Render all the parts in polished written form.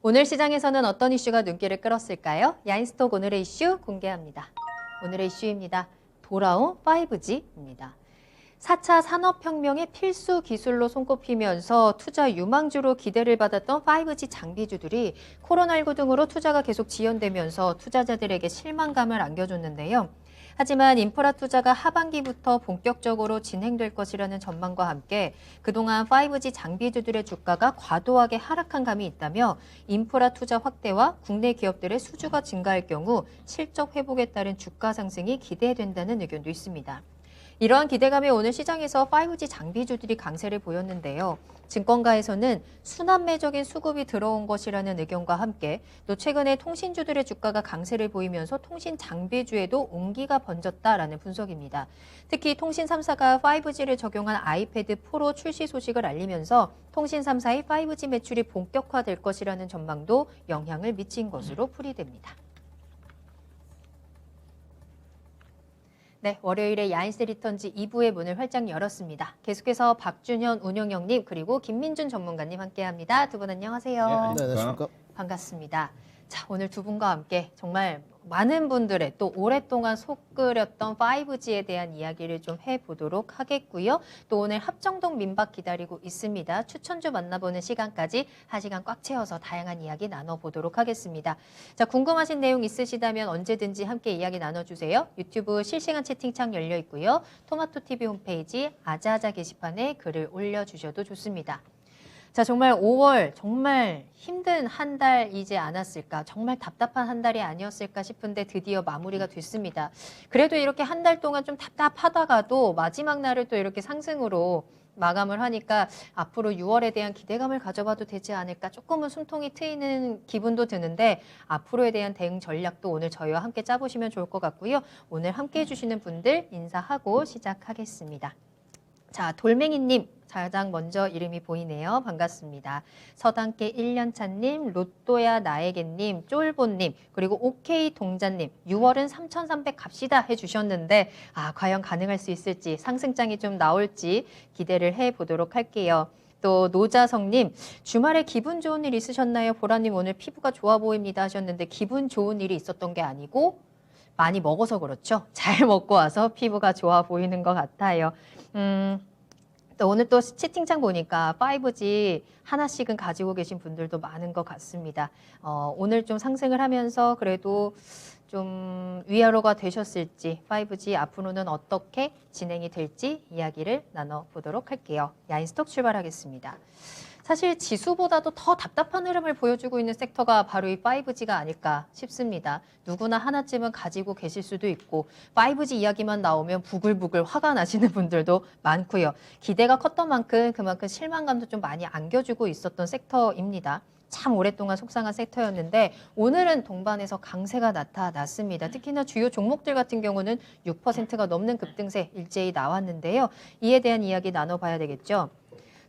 오늘 시장에서는 어떤 이슈가 눈길을 끌었을까요? 야인스톡 오늘의 이슈 공개합니다. 오늘의 이슈입니다. 돌아온 5G입니다. 4차 산업혁명의 필수 기술로 손꼽히면서 투자 유망주로 기대를 받았던 5G 장비주들이 코로나19 등으로 투자가 계속 지연되면서 투자자들에게 실망감을 안겨줬는데요. 하지만 인프라 투자가 하반기부터 본격적으로 진행될 것이라는 전망과 함께 그동안 5G 장비주들의 주가가 과도하게 하락한 감이 있다며 인프라 투자 확대와 국내 기업들의 수주가 증가할 경우 실적 회복에 따른 주가 상승이 기대된다는 의견도 있습니다. 이러한 기대감에 오늘 시장에서 5G 장비주들이 강세를 보였는데요. 증권가에서는 순환매적인 수급이 들어온 것이라는 의견과 함께 또 최근에 통신주들의 주가가 강세를 보이면서 통신 장비주에도 온기가 번졌다라는 분석입니다. 특히 통신 3사가 5G를 적용한 아이패드 프로 출시 소식을 알리면서 통신 3사의 5G 매출이 본격화될 것이라는 전망도 영향을 미친 것으로 풀이됩니다. 네, 월요일에 야인스 리턴즈 2부의 문을 활짝 열었습니다. 계속해서 박준현 운용형님 그리고 김민준 전문가님 함께합니다. 두 분 안녕하세요. 네, 안녕하십니까. 반갑습니다. 자, 오늘 두 분과 함께 정말 많은 분들의 또 오랫동안 속 끓였던 5G에 대한 이야기를 좀 해보도록 하겠고요. 또 오늘 합정동 민박 기다리고 있습니다. 추천주 만나보는 시간까지 1시간 꽉 채워서 다양한 이야기 나눠보도록 하겠습니다. 자, 궁금하신 내용 있으시다면 언제든지 함께 이야기 나눠주세요. 유튜브 실시간 채팅창 열려 있고요. 토마토TV 홈페이지 아자아자 게시판에 글을 올려주셔도 좋습니다. 자, 정말 5월 정말 힘든 한 달이지 않았을까, 정말 답답한 한 달이 아니었을까 싶은데 드디어 마무리가 됐습니다. 그래도 이렇게 한 달 동안 좀 답답하다가도 마지막 날을 또 이렇게 상승으로 마감을 하니까 앞으로 6월에 대한 기대감을 가져봐도 되지 않을까, 조금은 숨통이 트이는 기분도 드는데 앞으로에 대한 대응 전략도 오늘 저희와 함께 짜보시면 좋을 것 같고요. 오늘 함께 해주시는 분들 인사하고 시작하겠습니다. 자, 돌멩이님 가장 먼저 이름이 보이네요. 반갑습니다. 서당계 1년차님, 로또야 나에게님, 쫄보님, 그리고 오케이 동자님, 6월은 3,300 갑시다 해주셨는데 과연 가능할 수 있을지, 상승장이 좀 나올지 기대를 해보도록 할게요. 또 노자성님, 주말에 기분 좋은 일 있으셨나요? 보라님 오늘 피부가 좋아 보입니다 하셨는데 기분 좋은 일이 있었던 게 아니고 많이 먹어서 그렇죠. 잘 먹고 와서 피부가 좋아 보이는 것 같아요. 또 오늘 또 채팅창 보니까 5G 하나씩은 가지고 계신 분들도 많은 것 같습니다. 오늘 좀 상승을 하면서 그래도 좀 위아래가 되셨을지, 5G 앞으로는 어떻게 진행이 될지 이야기를 나눠보도록 할게요. 야인스톡 출발하겠습니다. 사실 지수보다도 더 답답한 흐름을 보여주고 있는 섹터가 바로 이 5G가 아닐까 싶습니다. 누구나 하나쯤은 가지고 계실 수도 있고 5G 이야기만 나오면 부글부글 화가 나시는 분들도 많고요. 기대가 컸던 만큼 그만큼 실망감도 좀 많이 안겨주고 있었던 섹터입니다. 참 오랫동안 속상한 섹터였는데 오늘은 동반에서 강세가 나타났습니다. 특히나 주요 종목들 같은 경우는 6%가 넘는 급등세 일제히 나왔는데요. 이에 대한 이야기 나눠봐야 되겠죠.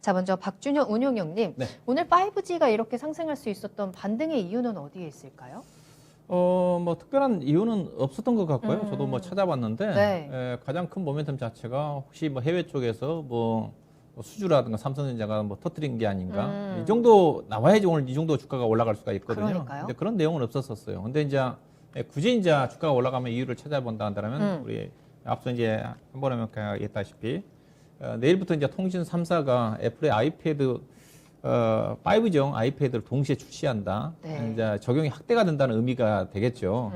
자, 먼저 박준현 운용형님, 네. 오늘 5G가 이렇게 상승할 수 있었던 반등의 이유는 어디에 있을까요? 뭐 특별한 이유는 없었던 것 같고요. 저도 뭐 찾아봤는데 네. 가장 큰 모멘텀 자체가 혹시 뭐 해외 쪽에서 뭐 수주라든가 삼성전자가 뭐 터뜨린 게 아닌가. 이 정도 나와야지 오늘 이 정도 주가가 올라갈 수가 있거든요. 그러니까요. 근데 그런 내용은 없었었어요. 근데 이제 굳이 이제 주가가 올라가면 이유를 찾아본다 한다면 우리 앞서 이제 한 번에 얘기했다시피 내일부터 이제 통신 3사가 애플의 아이패드 5종 아이패드를 동시에 출시한다. 네. 이제 적용이 확대가 된다는 의미가 되겠죠.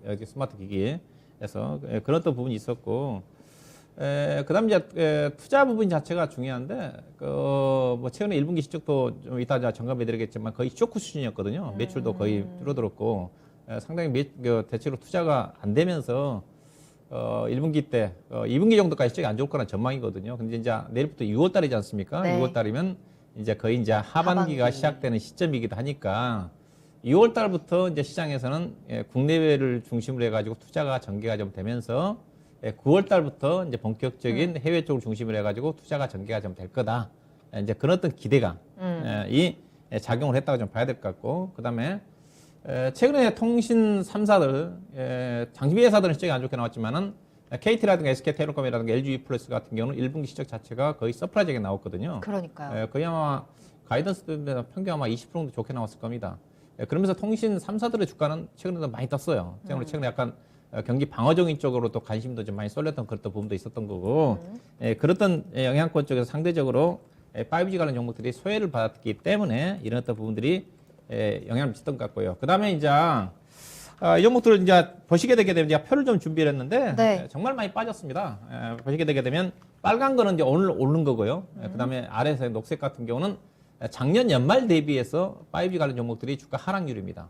여기 스마트 기기에서 그런 또 부분이 있었고, 그다음 이제 투자 부분 자체가 중요한데, 뭐 최근에 1분기 실적도 좀 이따 점검해드리겠지만 거의 쇼크 수준이었거든요. 매출도 거의 줄어들었고, 상당히 대체로 투자가 안 되면서. 1분기 때 2분기 정도까지 실적이 안 좋을 거라는 전망이거든요. 근데 이제 내일부터 6월 달이지 않습니까? 네. 6월 달이면 이제 거의 이제 하반기가 하반기. 시작되는 시점이기도 하니까 6월 달부터 이제 시장에서는 국내외를 중심으로 해가지고 투자가 전개가 좀 되면서 9월 달부터 이제 본격적인 해외 쪽을 중심으로 해가지고 투자가 전개가 좀 될 거다. 이제 그런 어떤 기대가 이 작용을 했다고 좀 봐야 될 것 같고, 그다음에 최근에 통신 3사들, 장비 회사들은 실적이 안 좋게 나왔지만은 KT라든가 SK텔레콤이라든가 LG U 플러스 같은 경우는 1분기 실적 자체가 거의 서프라이즈하게 나왔거든요. 그러니까요. 거의 아마 가이던스 때문에 평균 아마 20% 정도 좋게 나왔을 겁니다. 그러면서 통신 3사들의 주가는 최근에도 많이 떴어요. 최근에 약간 경기 방어적인 쪽으로 또 관심도 좀 많이 쏠렸던 그런 부분도 있었던 거고, 그랬던 영향권 쪽에서 상대적으로 5G 관련 종목들이 소외를 받았기 때문에 이런 어떤 부분들이 영향을 미쳤던 것 같고요. 그 다음에 이제 이 종목들을 이제 보시게 되게 되면 제가 표를 좀 준비를 했는데 네. 정말 많이 빠졌습니다. 보시게 되게 되면 빨간 거는 이제 오늘 오른 거고요. 그 다음에 아래에서 녹색 같은 경우는 작년 연말 대비해서 5G 관련 종목들이 주가 하락률입니다.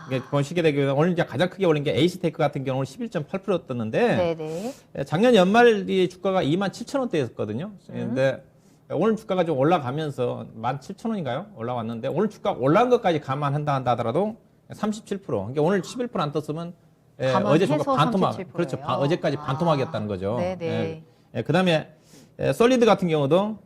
이게 보시게 되게 되면 오늘 이제 가장 크게 올린 게 에이스테크 같은 경우는 11.8% 떴는데 네네. 작년 연말 이 주가가 27,000원대였거든요. 근데 오늘 주가가 좀 올라가면서 17,000원인가요? 올라왔는데 오늘 주가 올라간 것까지 감안한다 하더라도 37%. 그러니까 오늘 11%안 떴으면 어제 주가 반토막. 37%예요. 그렇죠. 어제까지 반토막이었다는 거죠. 네네. 그다음에 솔리드 같은 경우도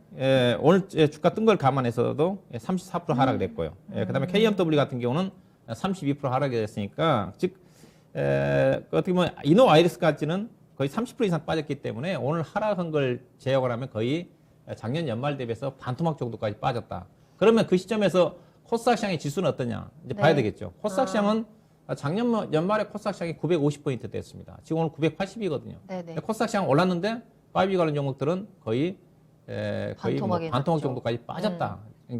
오늘 주가 뜬 걸 감안해서도 34% 하락을 했고요. 그다음에 KMW 같은 경우는 32% 하락이 됐으니까 즉 어떻게 보면 이노와이러스까지는 거의 30% 이상 빠졌기 때문에 오늘 하락한 걸 제약을 하면 거의 작년 연말 대비해서 반토막 정도까지 빠졌다. 그러면 그 시점에서 코스닥 시장의 지수는 어떠냐? 이제 봐야 되겠죠. 코스닥 시장은 작년 연말에 코스닥 시장이 950포인트 됐습니다. 지금 오늘 980이거든요. 네네. 코스닥 시장 올랐는데 5G 관련 종목들은 거의 뭐 반토막 정도까지 빠졌다.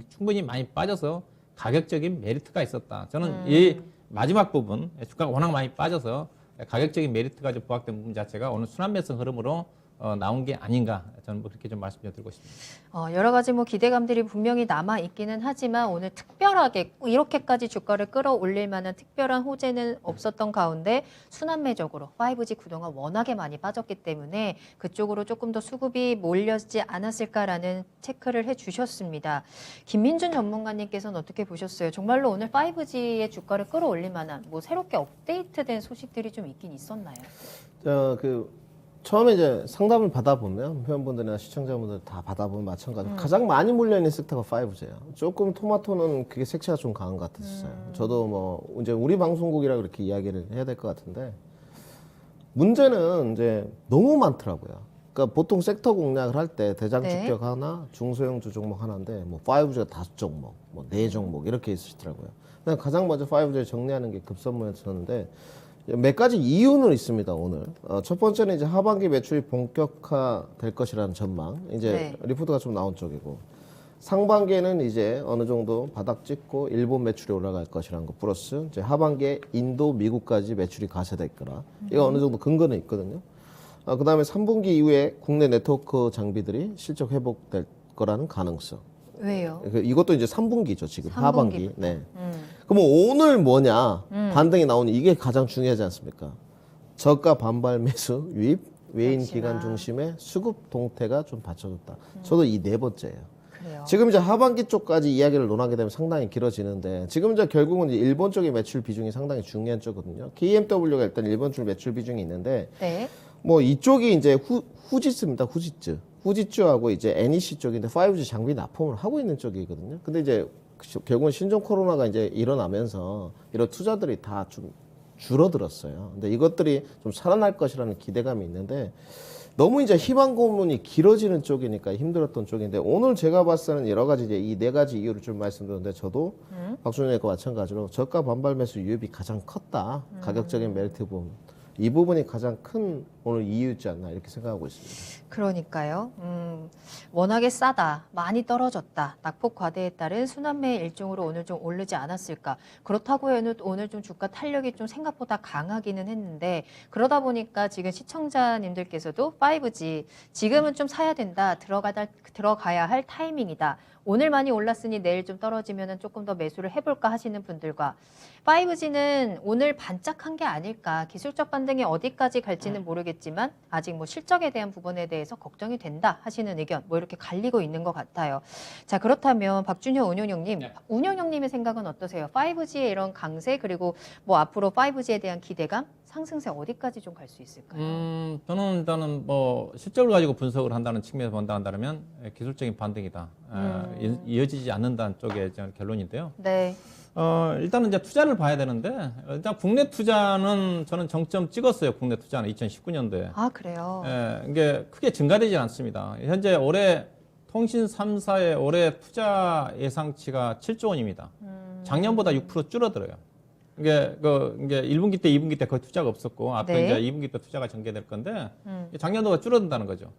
충분히 많이 빠져서 가격적인 메리트가 있었다. 저는 이 마지막 부분 주가가 워낙 많이 빠져서 가격적인 메리트가 좀 부각된 부분 자체가 오늘 순환매성 흐름으로 나온 게 아닌가 저는 그렇게 좀 말씀드리고 싶습니다. 여러 가지 뭐 기대감들이 분명히 남아 있기는 하지만 오늘 특별하게 이렇게까지 주가를 끌어올릴 만한 특별한 호재는 없었던 가운데 순환매적으로 5G 그동안 워낙에 많이 빠졌기 때문에 그쪽으로 조금 더 수급이 몰려지지 않았을까라는 체크를 해주셨습니다. 김민준 전문가님께서는 어떻게 보셨어요? 정말로 오늘 5G의 주가를 끌어올릴 만한 뭐 새롭게 업데이트된 소식들이 좀 있긴 있었나요? 처음에 이제 상담을 받아보면 회원분들이나 시청자분들 다 받아보면 마찬가지로 가장 많이 몰려있는 섹터가 5G예요. 조금 토마토는 그게 색채가 좀 강한 것 같았어요. 저도 뭐 이제 우리 방송국이라 그렇게 이야기를 해야 될 것 같은데 문제는 이제 너무 많더라고요. 그러니까 보통 섹터 공략을 할 때 대장 주격 하나, 중소형주 종목 하나인데 뭐 5G가 5종목, 뭐 4종목 이렇게 있으시더라고요. 가장 먼저 5G를 정리하는 게 급선무였었는데 몇 가지 이유는 있습니다, 오늘. 첫 번째는 이제 하반기 매출이 본격화 될 것이라는 전망. 이제 리포트가 좀 나온 쪽이고. 상반기에는 이제 어느 정도 바닥 찍고 일본 매출이 올라갈 것이라는 거. 플러스 이제 하반기에 인도, 미국까지 매출이 가세될 거라. 이거 어느 정도 근거는 있거든요. 그 다음에 3분기 이후에 국내 네트워크 장비들이 실적 회복될 거라는 가능성. 왜요? 이것도 이제 3분기죠, 지금. 3분기부터. 하반기. 네. 그럼 오늘 뭐냐 반등이 나오는 이게 가장 중요하지 않습니까? 저가 반발 매수 유입 외인 기관 중심의 수급 동태가 좀 받쳐줬다. 저도 이 네 번째예요. 그래요. 지금 이제 하반기 쪽까지 이야기를 논하게 되면 상당히 길어지는데 지금 이제 결국은 이제 일본 쪽의 매출 비중이 상당히 중요한 쪽이거든요. KMW가 일단 일본 쪽 매출 비중이 있는데 뭐 이쪽이 이제 후지츠입니다. 후지츠하고 이제 NEC 쪽인데 5G 장비 납품을 하고 있는 쪽이거든요. 근데 이제 결국은 신종 코로나가 이제 일어나면서 이런 투자들이 다 좀 줄어들었어요. 근데 이것들이 좀 살아날 것이라는 기대감이 있는데 너무 이제 희망 고문이 길어지는 쪽이니까 힘들었던 쪽인데 오늘 제가 봤을 때는 여러 가지 이제 이 네 가지 이유를 좀 말씀드렸는데 저도 박준현과 마찬가지로 저가 반발 매수 유입이 가장 컸다. 가격적인 메리트 부분. 이 부분이 가장 큰 오늘 이유였지 않나 이렇게 생각하고 있습니다. 그러니까요. 워낙에 싸다, 많이 떨어졌다, 낙폭 과대에 따른 순환매의 일종으로 오늘 좀 오르지 않았을까. 그렇다고 해도 오늘 좀 주가 탄력이 좀 생각보다 강하기는 했는데 그러다 보니까 지금 시청자님들께서도 5G 지금은 좀 사야 된다, 들어가야 할 타이밍이다. 오늘 많이 올랐으니 내일 좀 떨어지면 조금 더 매수를 해볼까 하시는 분들과 5G는 오늘 반짝한 게 아닐까. 기술적 반등이 어디까지 갈지는 모르겠지만 아직 뭐 실적에 대한 부분에 대해서 걱정이 된다 하시는 의견 뭐 이렇게 갈리고 있는 것 같아요. 자, 그렇다면 박준효 운용형님, 운용형님의 생각은 어떠세요? 5G의 이런 강세 그리고 뭐 앞으로 5G에 대한 기대감, 상승세 어디까지 좀 갈 수 있을까요? 저는 일단은 뭐 실적을 가지고 분석을 한다는 측면에서 본다 한다면 기술적인 반등이다. 이어지지 않는다는 쪽의 결론인데요. 네. 일단은 이제 투자를 봐야 되는데 일단 국내 투자는 저는 정점 찍었어요. 국내 투자는 2019년도에. 아, 그래요? 이게 크게 증가되지 않습니다. 현재 올해 통신 3사의 올해 투자 예상치가 7조 원입니다. 작년보다 6% 줄어들어요. 이게 1분기 때, 2분기 때 거의 투자가 없었고 앞으로 네. 이제 2분기 때 투자가 전개될 건데 작년도가 줄어든다는 거죠.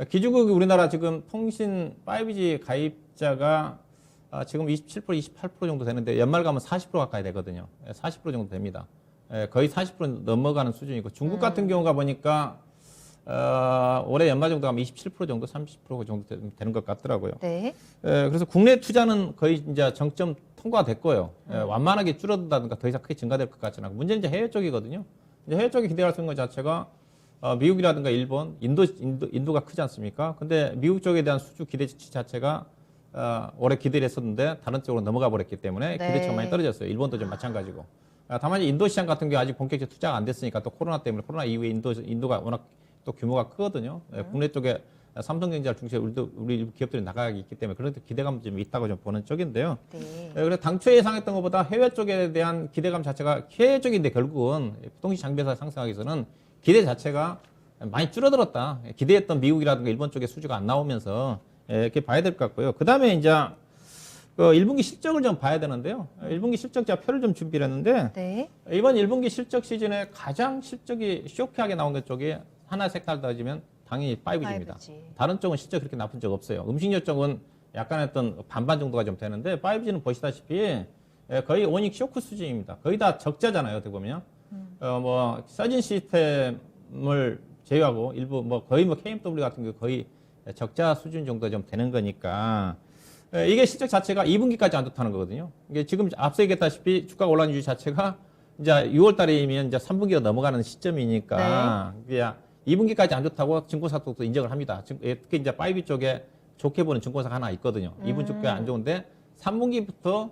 기준국이 우리나라 지금 통신 5G 가입자가 지금 27%, 28% 정도 되는데 연말 가면 40% 가까이 되거든요. 40% 정도 됩니다. 거의 40% 넘어가는 수준이고 중국 같은 경우가 보니까 올해 연말 정도 가면 27% 정도, 30% 정도 되는 것 같더라고요. 네. 그래서 국내 투자는 거의 이제 정점 통과됐고요. 완만하게 줄어든다든가 더 이상 크게 증가될 것 같지는 않고 문제는 이제 해외 쪽이거든요. 이제 해외 쪽에 기대할 수 있는 것 자체가 미국이라든가 일본, 인도가 크지 않습니까? 근데 미국 쪽에 대한 수주 기대치 자체가 올해 기대를 했었는데 다른 쪽으로 넘어가 버렸기 때문에 네. 기대치가 많이 떨어졌어요. 일본도 좀 마찬가지고. 다만 인도 시장 같은 경우 아직 본격적으로 투자가 안 됐으니까 또 코로나 때문에 코로나 이후에 인도가 워낙 또 규모가 크거든요. 국내 쪽에 삼성전자를 중심으로 우리 일부 기업들이 나가기 있기 때문에 그런 기대감도 좀 있다고 좀 보는 쪽인데요. 네. 그래서 당초에 예상했던 것보다 해외 쪽에 대한 기대감 자체가 해외 쪽인데 결국은 통신 장비회사 상승하기 위해서는 기대 자체가 많이 줄어들었다. 기대했던 미국이라든가 일본 쪽의 수주가 안 나오면서 이렇게 봐야 될 것 같고요. 그 다음에 이제 1분기 실적을 좀 봐야 되는데요. 1분기 실적 제가 표를 좀 준비를 했는데 네. 이번 1분기 실적 시즌에 가장 실적이 쇼키하게 나온 것 쪽이 하나 섹터를 따지면 당연히 5G입니다. 5G. 다른 쪽은 실적 그렇게 나쁜 적 없어요. 음식료 쪽은 약간 어떤 반반 정도가 좀 되는데 5G는 보시다시피 거의 원익 쇼크 수준입니다. 거의 다 적자잖아요. 어떻게 보면. 서진 시스템을 제외하고 일부 거의 KMW 같은 게 거의 적자 수준 정도 좀 되는 거니까 이게 실적 자체가 2분기까지 안 좋다는 거거든요. 이게 지금 앞서 얘기했다시피 주가가 올라간 이유 자체가 이제 6월 달이면 이제 3분기로 넘어가는 시점이니까 네. 2분기까지 안 좋다고 증권사도 인정을 합니다. 특히 이제 5G 쪽에 좋게 보는 증권사가 하나 있거든요. 2분 주가 안 좋은데 3분기부터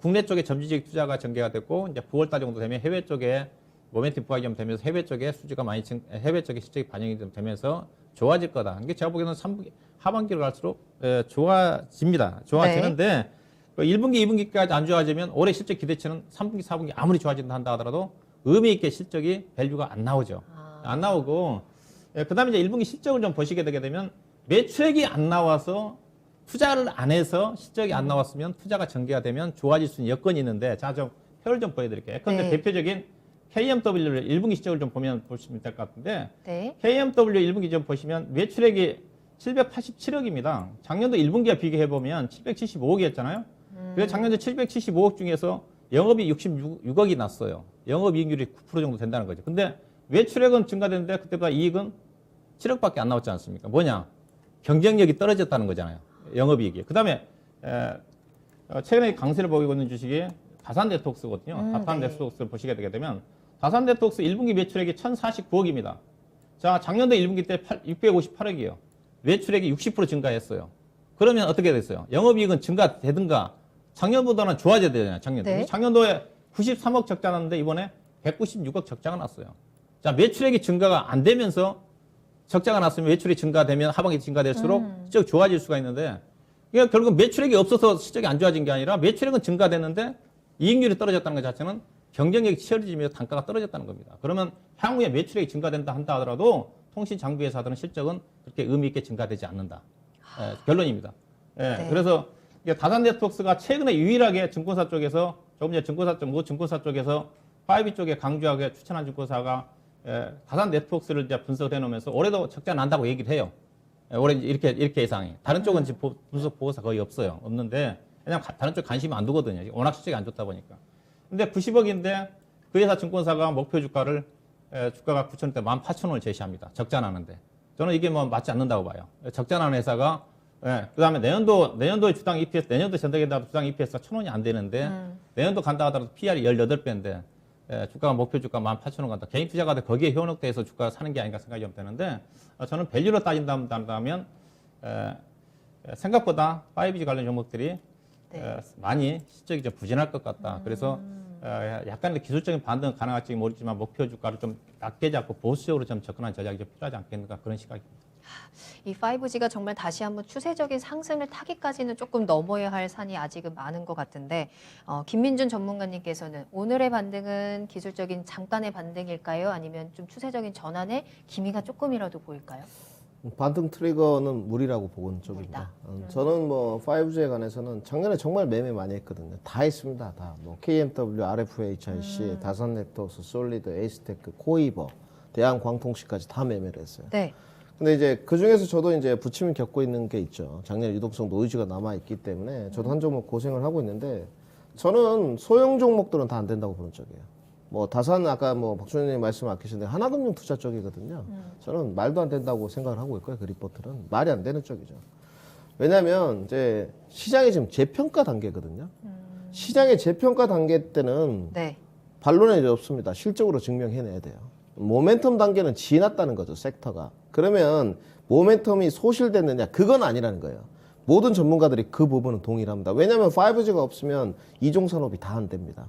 국내 쪽에 점지적 투자가 전개가 됐고 이제 9월 달 정도 되면 해외 쪽에 모멘텀 부각이 좀 되면서 해외 쪽에 수주가 많이 해외 쪽에 실적이 반영이 좀 되면서 좋아질 거다. 이게 제가 보기에는 3분기 하반기로 갈수록 좋아집니다. 좋아지는데 네. 1분기, 2분기까지 안 좋아지면 올해 실적 기대치는 3분기, 4분기 아무리 좋아진다 한다 하더라도 의미 있게 실적이 밸류가 안 나오죠. 안 나오고 그다음에 이제 1분기 실적을 좀 보시게 되게 되면 매출액이 안 나와서 투자를 안 해서 실적이 안 나왔으면 투자가 전개가 되면 좋아질 수 있는 여건이 있는데 자, 좀 표를 좀 보여드릴게요. 그런데 네. 대표적인 KMW를 1분기 실적을 좀 보시면 될 것 같은데 네. KMW 1분기 좀 보시면 매출액이 787억입니다. 작년도 1분기와 비교해보면 775억이었잖아요. 그래서 작년도 775억 중에서 영업이 66억이 났어요. 영업이익률이 9% 정도 된다는 거죠. 근데 매출액은 증가됐는데 그때보다 이익은 7억밖에 안 나왔지 않습니까? 뭐냐? 경쟁력이 떨어졌다는 거잖아요. 영업이익이. 그 다음에 최근에 강세를 보이고 있는 주식이 다산 네트워크스거든요. 다산 네. 네트워크스를 보시게 되게 되면 다산 네트워크스 1분기 매출액이 1049억입니다. 자, 작년도 1분기 때 658억이에요. 매출액이 60% 증가했어요. 그러면 어떻게 됐어요? 영업이익은 증가되든가 작년보다는 좋아져야 되잖아요. 작년도. 네. 작년도에 93억 적자 났는데 이번에 196억 적자가 났어요. 자, 매출액이 증가가 안 되면서 적자가 났으면 매출이 증가되면 하반기 증가될수록 실적이 좋아질 수가 있는데 이게 결국 매출액이 없어서 실적이 안 좋아진 게 아니라 매출액은 증가됐는데 이익률이 떨어졌다는 것 자체는 경쟁력이 치열해지면서 단가가 떨어졌다는 겁니다. 그러면 향후에 매출액이 증가된다 한다 하더라도 통신 장비 회사들은 실적은 그렇게 의미 있게 증가되지 않는다. 결론입니다. 네. 그래서 이게 다산 네트워크스가 최근에 유일하게 증권사 쪽에서 조금 전에 증권사 쪽에서 5G 쪽에 강조하게 추천한 증권사가 다산 네트워크스를 이제 분석을 해놓으면서 올해도 적자 난다고 얘기를 해요. 올해 이렇게 예상이. 다른 쪽은 지금 분석 보고서 거의 없어요. 없는데 왜냐면 다른 쪽 관심이 안 두거든요. 워낙 실적이 안 좋다 보니까. 근데 90억인데 그 회사 증권사가 목표 주가를 주가가 9,000원대 18,000원을 제시합니다. 적자 나는데. 저는 이게 뭐 맞지 않는다고 봐요. 적자 나는 회사가 그 다음에 내년도에 주당 EPS, 내년도 전당에다 주당 EPS가 1,000원이 안 되는데 내년도 간다 하더라도 PR이 18배인데 주가가 목표 주가 18,000원 간다. 개인 투자가들 거기에 현혹돼서 주가 사는 게 아닌가 생각이 좀 되는데 저는 밸류로 따진다면 생각보다 5G 관련 종목들이 많이 실적이 좀 부진할 것 같다. 그래서 약간의 기술적인 반등은 가능할지 모르지만 목표 주가를 좀 낮게 잡고 보수적으로 좀 접근한 전략이 좀 필요하지 않겠는가 그런 시각입니다. 이 5G가 정말 다시 한번 추세적인 상승을 타기까지는 조금 넘어야 할 산이 아직은 많은 것 같은데 김민준 전문가님께서는 오늘의 반등은 기술적인 잠깐의 반등일까요? 아니면 좀 추세적인 전환에 기미가 조금이라도 보일까요? 반등 트리거는 무리라고 보는 쪽입니다. 저는 뭐 5G에 관해서는 작년에 정말 매매 많이 했거든요. 다 했습니다. 다. 뭐 KMW, RFHIC, 다산 네트워크, 솔리드, 에이스테크, 코이버, 대한광통시까지 다 매매를 했어요. 네. 근데 이제 그 중에서 저도 이제 부침이 겪고 있는 게 있죠. 작년 유동성 노이즈가 남아 있기 때문에 저도 한 종목 고생을 하고 있는데 저는 소형 종목들은 다 안 된다고 보는 쪽이에요. 뭐 다산 아까 뭐 박준현님 말씀 아끼셨는데 하나금융 투자 쪽이거든요. 저는 말도 안 된다고 생각을 하고 있고요. 그 리포트는 말이 안 되는 쪽이죠. 왜냐하면 이제 시장이 지금 재평가 단계거든요. 시장의 재평가 단계 때는 네. 반론이 없습니다. 실적으로 증명해내야 돼요. 모멘텀 단계는 지났다는 거죠, 섹터가. 그러면 모멘텀이 소실됐느냐? 그건 아니라는 거예요. 모든 전문가들이 그 부분은 동일합니다. 왜냐하면 5G가 없으면 이종 산업이 다 안 됩니다.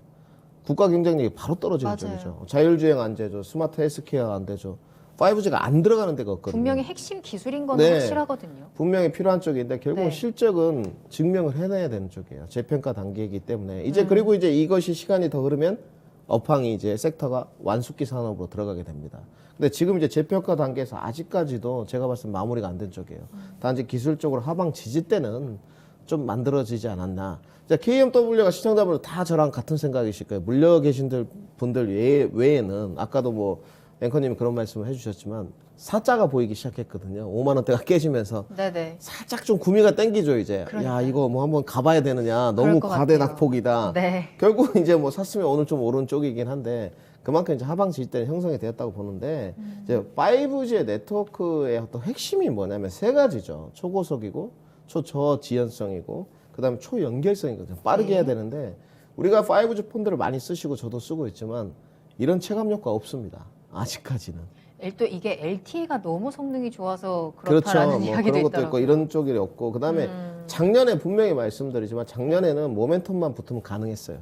국가 경쟁력이 바로 떨어지는 맞아요. 쪽이죠. 자율주행 안 되죠. 스마트 헬스케어 안 되죠. 5G가 안 들어가는 데가 없거든요. 분명히 핵심 기술인 건 확실하거든요. 분명히 필요한 쪽인데 결국은 네. 실적은 증명을 해내야 되는 쪽이에요. 재평가 단계이기 때문에 이제 그리고 이제 이것이 시간이 더 흐르면 업황이 이제 섹터가 완숙기 산업으로 들어가게 됩니다. 근데 지금 이제 재평가 단계에서 아직까지도 제가 봤을 때 마무리가 안 된 쪽이에요. 단지 기술적으로 하방 지지 때는 좀 만들어지지 않았나. 자, KMW가 시청자분들 다 저랑 같은 생각이실 거예요. 물려 계신 분들 외에는 아까도 뭐 앵커님이 그런 말씀을 해주셨지만 사자가 보이기 시작했거든요. 5만 원대가 깨지면서 네네. 살짝 좀 구미가 땡기죠 이제. 그러니까요. 야 이거 뭐 한번 가봐야 되느냐. 그럴 너무 것 과대 같아요. 낙폭이다. 네. 결국 이제 뭐 샀으면 오늘 좀 오른 쪽이긴 한데 그만큼 이제 하방 지지대는 형성이 되었다고 보는데 이제 5G의 네트워크의 어떤 핵심이 뭐냐면 세 가지죠. 초고속이고 초저지연성이고 그다음에 초연결성이거든요. 빠르게 해야 되는데 우리가 5G 폰들을 많이 쓰시고 저도 쓰고 있지만 이런 체감 효과 없습니다. 아직까지는. 또 이게 LTE가 너무 성능이 좋아서 그렇죠. 그렇다라는 뭐 이야기도 그런 것도 있고 있더라고요. 이런 쪽이 없고 그다음에 작년에 분명히 말씀드리지만 작년에는 모멘텀만 붙으면 가능했어요.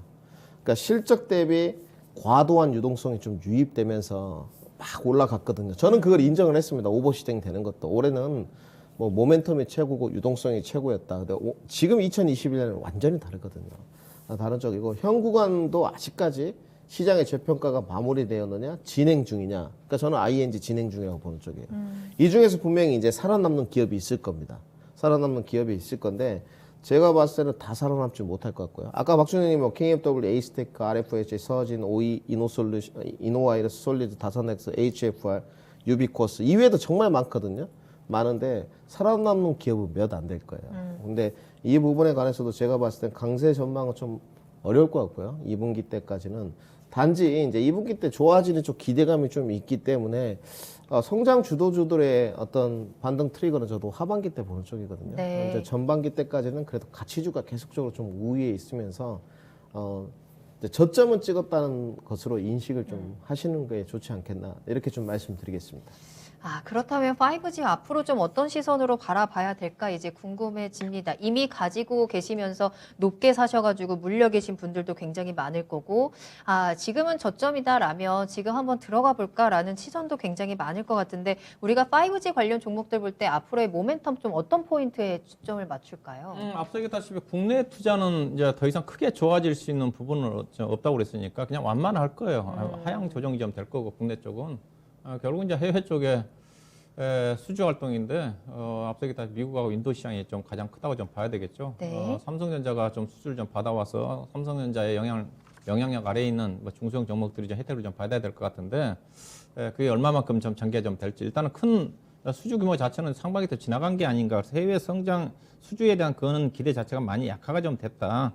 그러니까 실적 대비 과도한 유동성이 좀 유입되면서 막 올라갔거든요. 저는 그걸 인정을 했습니다. 오버시팅 되는 것도. 올해는 뭐 모멘텀이 최고고 유동성이 최고였다. 근데 지금 2021년은 완전히 다르거든요. 다른 쪽이고 현 구간도 아직까지 시장의 재평가가 마무리되었느냐 진행 중이냐. 그러니까 저는 ING 진행 중이라고 보는 쪽이에요. 이 중에서 분명히 이제 살아남는 기업이 있을 겁니다. 살아남는 기업이 있을 건데 제가 봤을 때는 다 살아남지 못할 것 같고요. 아까 박준현님이 뭐 KMW, 에이스테크, RFH, 서진, OE, 이노와이러스, 솔리드, 다산엑스, HFR, 유비코스 이외에도 정말 많거든요. 많은데 살아남는 기업은 몇 안 될 거예요. 근데 이 부분에 관해서도 제가 봤을 땐 강세 전망은 좀 어려울 것 같고요. 2분기 때까지는 단지 이제 2분기 때 좋아지는 쪽 기대감이 좀 있기 때문에 성장 주도주들의 어떤 반등 트리거는 저도 하반기 때 보는 쪽이거든요. 네. 이제 전반기 때까지는 그래도 가치주가 계속적으로 좀 우위에 있으면서 이제 저점은 찍었다는 것으로 인식을 좀 하시는 게 좋지 않겠나 이렇게 좀 말씀드리겠습니다. 그렇다면 5G 앞으로 좀 어떤 시선으로 바라봐야 될까 이제 궁금해집니다. 이미 가지고 계시면서 높게 사셔가지고 물려 계신 분들도 굉장히 많을 거고, 지금은 저점이다라면 지금 한번 들어가 볼까라는 시선도 굉장히 많을 것 같은데, 우리가 5G 관련 종목들 볼 때 앞으로의 모멘텀 좀 어떤 포인트에 초점을 맞출까요? 앞서 얘기했다시피 국내 투자는 이제 더 이상 크게 좋아질 수 있는 부분은 없다고 그랬으니까 그냥 완만할 거예요. 하향 조정이 좀 될 거고 국내 쪽은. 결국은 이제 해외 쪽에 수주 활동인데 앞서 얘기했다시피 미국하고 인도 시장이 좀 가장 크다고 좀 봐야 되겠죠. 네. 삼성전자가 좀 수주를 좀 받아와서 삼성전자의 영향력 아래에 있는 뭐 중소형 종목들이 좀 혜택을 좀 받아야 될 것 같은데 그게 얼마만큼 좀 전개가 좀 될지 일단은 큰 수주 규모 자체는 상반기 때 지나간 게 아닌가. 해외 성장 수주에 대한 그런 기대 자체가 많이 약화가 좀 됐다.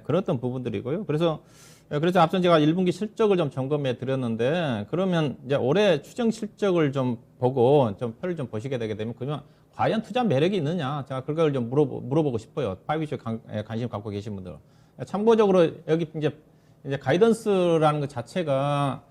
그런 어떤 부분들이고요. 그래서 앞서 제가 1분기 실적을 좀 점검해 드렸는데 그러면 이제 올해 추정 실적을 좀 보고 좀 표를 좀 보시게 되게 되면 그러면 과연 투자 매력이 있느냐 제가 그걸 좀 물어보고 싶어요. 5G 관심 갖고 계신 분들. 참고적으로 여기 이제 가이던스라는 것 자체가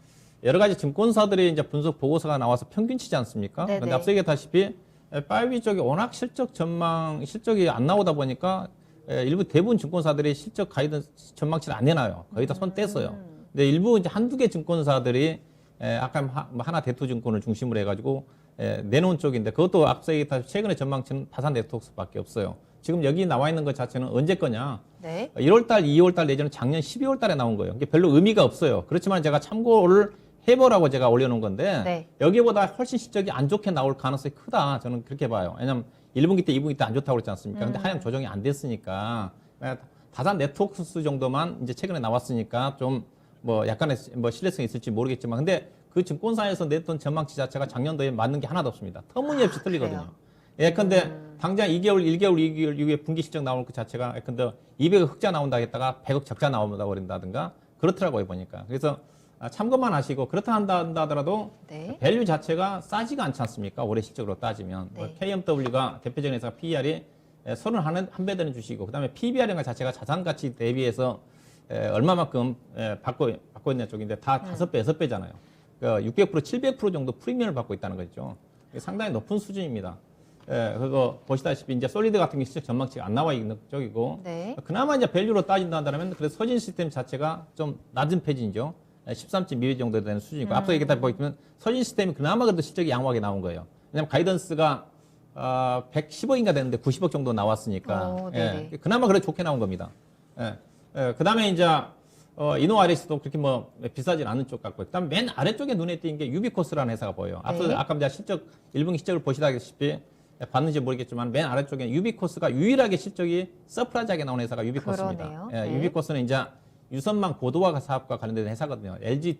여러 가지 증권사들이 이제 분석 보고서가 나와서 평균치지 않습니까? 네네. 그런데 앞서 얘기했다시피 5G 쪽이 워낙 실적이 안 나오다 보니까 일부 대부분 증권사들이 실적 가이던스 전망치를 안 내놔요. 거의 다 손 떼서요. 근데 일부 이제 한두 개 증권사들이 아까 하나 대투증권을 중심으로 해가지고 내놓은 쪽인데 그것도 앞서 얘기했다시피 최근에 전망치는 다산 네트워크스밖에 없어요. 지금 여기 나와 있는 것 자체는 언제 거냐? 네. 1월달, 2월달 내지는 작년 12월달에 나온 거예요. 이게 별로 의미가 없어요. 그렇지만 제가 참고를 해보라고 제가 올려놓은 건데 네. 여기보다 훨씬 실적이 안 좋게 나올 가능성이 크다. 저는 그렇게 봐요. 왜냐면 1분기 때, 2분기 때 안 좋다고 그랬지 않습니까? 근데 하향 조정이 안 됐으니까 다산 네트워크스 정도만 이제 최근에 나왔으니까 좀 뭐 약간의 뭐 신뢰성이 있을지 모르겠지만 근데 그 증권사에서 냈던 전망치 자체가 작년도에 맞는 게 하나도 없습니다. 터무니없이 틀리거든요. 예컨대 당장 2개월, 2개월 이후에 분기 실적 나올 그 자체가 예컨대 200억 흑자 나온다 했다가 100억 적자 나온다 그런다든가 그렇더라고요 보니까. 그래서 참고만 하시고 그렇다 한다 하더라도 네. 밸류 자체가 싸지가 않지 않습니까? 올해 실적으로 따지면 네. KMW가 대표적인 회사가 PER이 31배 되는 주식이고 그다음에 PBR인가 자체가 자산 가치 대비해서 얼마만큼 받고 있는 쪽인데 다 5배, 6배잖아요. 그러니까 600%, 700% 정도 프리미엄을 받고 있다는 거죠. 상당히 높은 수준입니다. 그거 보시다시피 이제 솔리드 같은 게 실적 전망치가 안 나와 있는 쪽이고 네. 그나마 이제 밸류로 따진다 한다면 그래서 서진 시스템 자체가 좀 낮은 페이지죠. 13.2배 정도 되는 수준이고 앞서 얘기했다 보면 서진 시스템이 그나마 그래도 실적이 양호하게 나온 거예요. 왜냐하면 가이던스가 110억인가 되는데 90억 정도 나왔으니까 네네. 그나마 그래도 좋게 나온 겁니다. 그다음에 이제 이노아레스도 그렇게 뭐 비싸진 않은 쪽 같고 그다음에 맨 아래쪽에 눈에 띄는 게 유비코스라는 회사가 보여요. 앞서 네. 아까 이제 실적 1분기 실적을 보시다시피 봤는지 모르겠지만 맨 아래쪽에 유비코스가 유일하게 실적이 서프라이즈하게 나온 회사가 유비코스입니다. 그러네요. 네. 유비코스는 이제 유선망 고도화 사업과 관련된 회사거든요. LG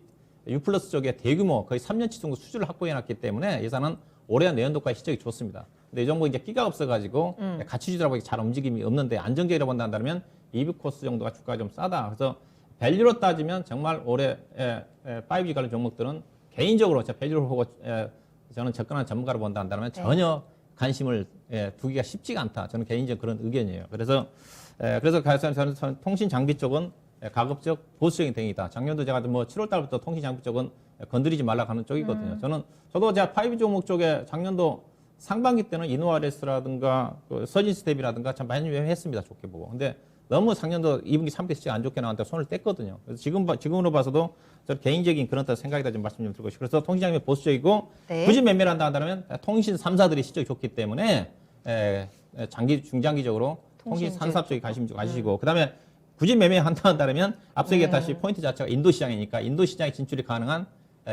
U+ 쪽에 대규모 거의 3년치 정도 수주를 확보해놨기 때문에 예산은 올해 내년도까지 실적이 좋습니다. 근데 이 정도 이제 끼가 없어가지고 같이 주더라고 잘 움직임이 없는데 안정적이라고 본다면 유비코스 정도가 주가가 좀 싸다. 그래서 밸류로 따지면 정말 올해 5G 관련 종목들은 개인적으로 제 밸류를 보고 저는 접근한 전문가로 본다 한다면 전혀 관심을 두기가 쉽지가 않다. 저는 개인적 그런 의견이에요. 그래서 저는 통신 장비 쪽은 가급적 보수적인 대응이다. 작년도 제가 뭐 7월 달부터 통신 장비 쪽은 건드리지 말라고 하는 쪽이거든요. 저도 제가 5G 종목 쪽에 작년도 상반기 때는 이노아레스라든가 서진 스텝이라든가 참 많이 했습니다. 좋게 보고. 근데 너무 작년도 2분기, 3분기 실적 안 좋게 나왔는데 손을 뗐거든요. 그래서 지금으로 봐서도 저 개인적인 그런 생각이다 좀 말씀 좀 드리고 싶어요. 그래서 통신장비 보수적이고 네. 굳이 매매를 한다 한다면 통신 3사들이 실적이 좋기 때문에 중장기적으로 통신 통신주 3사 쪽에 관심 좀 가지시고 그다음에 굳이 매매한다 한다면 앞서 얘기했다시피 포인트 자체가 인도 시장이니까 인도 시장에 진출이 가능한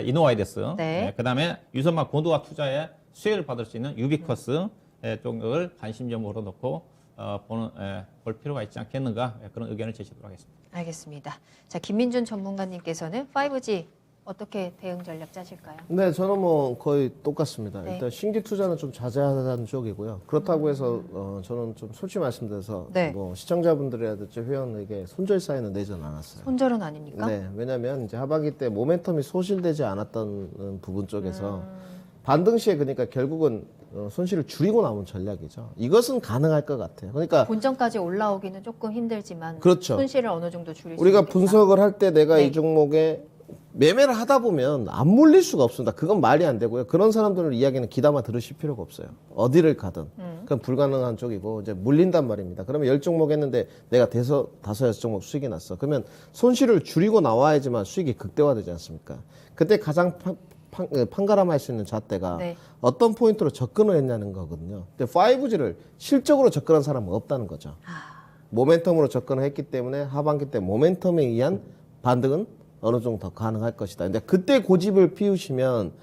이노와이데스 네. 그다음에 유선망 고도화 투자에 수혜를 받을 수 있는 유비커스 쪽을 관심점으로 놓고 볼 필요가 있지 않겠는가 그런 의견을 제시하도록 하겠습니다. 알겠습니다. 자, 김민준 전문가님께서는 5G 어떻게 대응 전략 짜실까요? 네, 저는 뭐 거의 똑같습니다. 네. 일단 신규 투자는 좀 자제하자는 쪽이고요. 그렇다고 해서 저는 좀 솔직히 말씀드려서 네. 뭐 시청자분들이라든지 회원에게 손절 사인은 내지는 않았어요. 손절은 아닙니까? 네, 왜냐하면 이제 하반기 때 모멘텀이 소실되지 않았던 부분 쪽에서 반등 시에 그러니까 결국은 손실을 줄이고 나온 전략이죠. 이것은 가능할 것 같아요. 그러니까 본전까지 올라오기는 조금 힘들지만 그렇죠. 손실을 어느 정도 줄일 수 우리가 있겠다. 분석을 할 때 내가 네. 이 종목에 매매를 하다 보면 안 몰릴 수가 없습니다. 그건 말이 안 되고요. 그런 사람들을 이야기는 귀담아 들으실 필요가 없어요. 어디를 가든. 그건 불가능한 쪽이고 이제 물린단 말입니다. 그러면 10종목 했는데 내가 다섯 여섯 종목 수익이 났어. 그러면 손실을 줄이고 나와야지만 수익이 극대화되지 않습니까? 그때 가장 판가름할 수 있는 잣대가 네. 어떤 포인트로 접근을 했냐는 거거든요. 근데 5G를 실적으로 접근한 사람은 없다는 거죠. 모멘텀으로 접근을 했기 때문에 하반기 때 모멘텀에 의한 반등은 어느 정도 더 가능할 것이다. 근데 그때 고집을 피우시면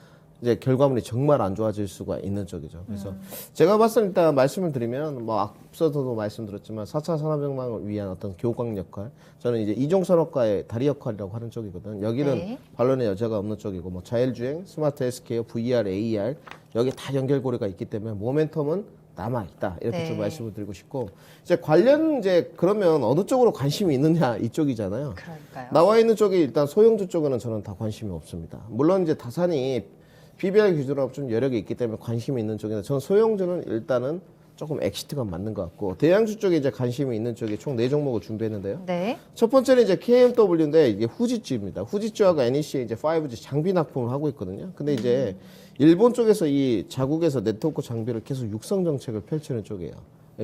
이제 결과물이 정말 안 좋아질 수가 있는 쪽이죠. 그래서 제가 봤을 때 일단 말씀을 드리면 뭐 앞서서도 말씀드렸지만 4차 산업혁명을 위한 어떤 교광 역할, 저는 이제 이종산업과의 다리 역할이라고 하는 쪽이거든. 여기는 네. 반론의 여지가 없는 쪽이고 뭐 자율주행, 스마트 헬스케어, VR, AR 여기 다 연결고리가 있기 때문에 모멘텀은 남아 있다 이렇게 네. 좀 말씀을 드리고 싶고 이제 관련 이제 그러면 어느 쪽으로 관심이 있느냐 이쪽이잖아요. 그러니까요. 나와 있는 쪽이 일단 소형주 쪽에는 저는 다 관심이 없습니다. 물론 이제 다산이 PBR 기준으로 좀 여력이 있기 때문에 관심이 있는 쪽인데 저는 소형주는 일단은 조금 엑시트가 맞는 것 같고 대양주 쪽에 이제 관심이 있는 쪽에 총 4종목을 준비했는데요. 네. 첫 번째는 이제 KMW인데 이게 후지주입니다. 후지주하고 NEC의 이제 5G 장비 납품을 하고 있거든요. 근데 이제 일본 쪽에서 이 자국에서 네트워크 장비를 계속 육성 정책을 펼치는 쪽이에요.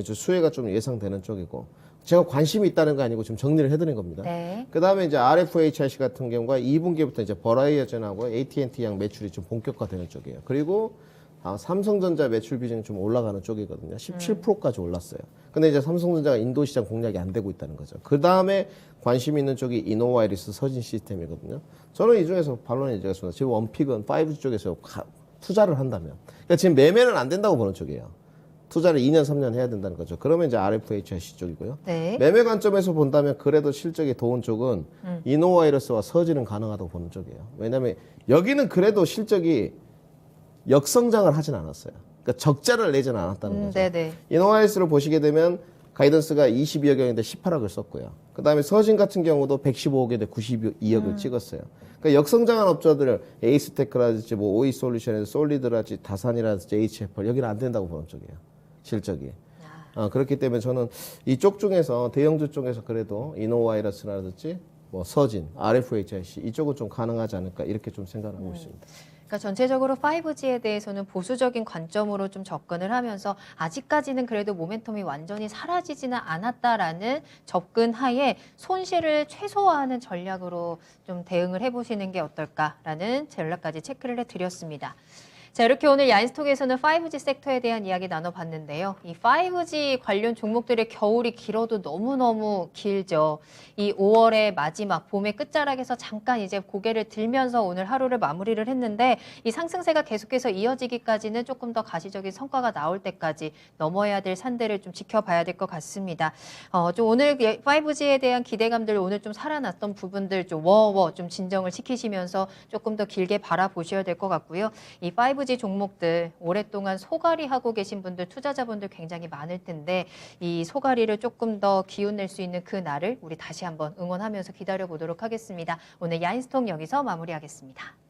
수혜가 좀 예상되는 쪽이고 제가 관심이 있다는 거 아니고 지금 정리를 해드린 겁니다. 네. 그 다음에 이제 RFHIC 같은 경우가 2분기부터 이제 버라이어전하고 AT&T 양 매출이 좀 본격화되는 쪽이에요. 그리고 삼성전자 매출 비중이 좀 올라가는 쪽이거든요. 17%까지 올랐어요. 근데 이제 삼성전자가 인도 시장 공략이 안 되고 있다는 거죠. 그 다음에 관심 있는 쪽이 이노와이러스 서진 시스템이거든요. 저는 이 중에서 반론을 얘기하겠습니다. 지금 원픽은 5G 쪽에서 투자를 한다면, 그러니까 지금 매매는 안 된다고 보는 쪽이에요. 투자를 2년, 3년 해야 된다는 거죠. 그러면 이제 RFHIC 쪽이고요. 네. 매매 관점에서 본다면 그래도 실적이 좋은 쪽은 이노와이러스와 서진은 가능하다고 보는 쪽이에요. 왜냐하면 여기는 그래도 실적이 역성장을 하진 않았어요. 그러니까 적자를 내지는 않았다는 거죠. 네네. 이노와이러스를 보시게 되면 가이던스가 22억인데 18억을 썼고요. 그 다음에 서진 같은 경우도 115억인데 92억을 찍었어요. 그러니까 역성장한 업자들, 에이스테크라든지 뭐 오이솔루션에서 솔리드라든지 다산이라든지 HFR 여기는 안 된다고 보는 쪽이에요. 실적이. 그렇기 때문에 저는 이쪽 중에서 대형주 쪽에서 그래도 이노와이러스라든지 뭐 서진, RFHIC 이쪽은 좀 가능하지 않을까 이렇게 좀 생각하고 있습니다. 그러니까 전체적으로 5G에 대해서는 보수적인 관점으로 좀 접근을 하면서 아직까지는 그래도 모멘텀이 완전히 사라지지는 않았다라는 접근 하에 손실을 최소화하는 전략으로 좀 대응을 해보시는 게 어떨까라는 전략까지 체크를 해드렸습니다. 자, 이렇게 오늘 야인스톡에서는 5G 섹터에 대한 이야기 나눠봤는데요. 이 5G 관련 종목들의 겨울이 길어도 너무너무 길죠. 이 5월의 마지막, 봄의 끝자락에서 잠깐 이제 고개를 들면서 오늘 하루를 마무리를 했는데 이 상승세가 계속해서 이어지기까지는 조금 더 가시적인 성과가 나올 때까지 넘어야 될 산들을 좀 지켜봐야 될 것 같습니다. 좀 오늘 5G에 대한 기대감들 오늘 좀 살아났던 부분들 좀 좀 진정을 시키시면서 조금 더 길게 바라보셔야 될 것 같고요. 이 5G 종목들 오랫동안 소가리 하고 계신 분들 투자자분들 굉장히 많을 텐데 이 소가리를 조금 더 기운낼 수 있는 그 날을 우리 다시 한번 응원하면서 기다려 보도록 하겠습니다. 오늘 야인스톡 여기서 마무리하겠습니다.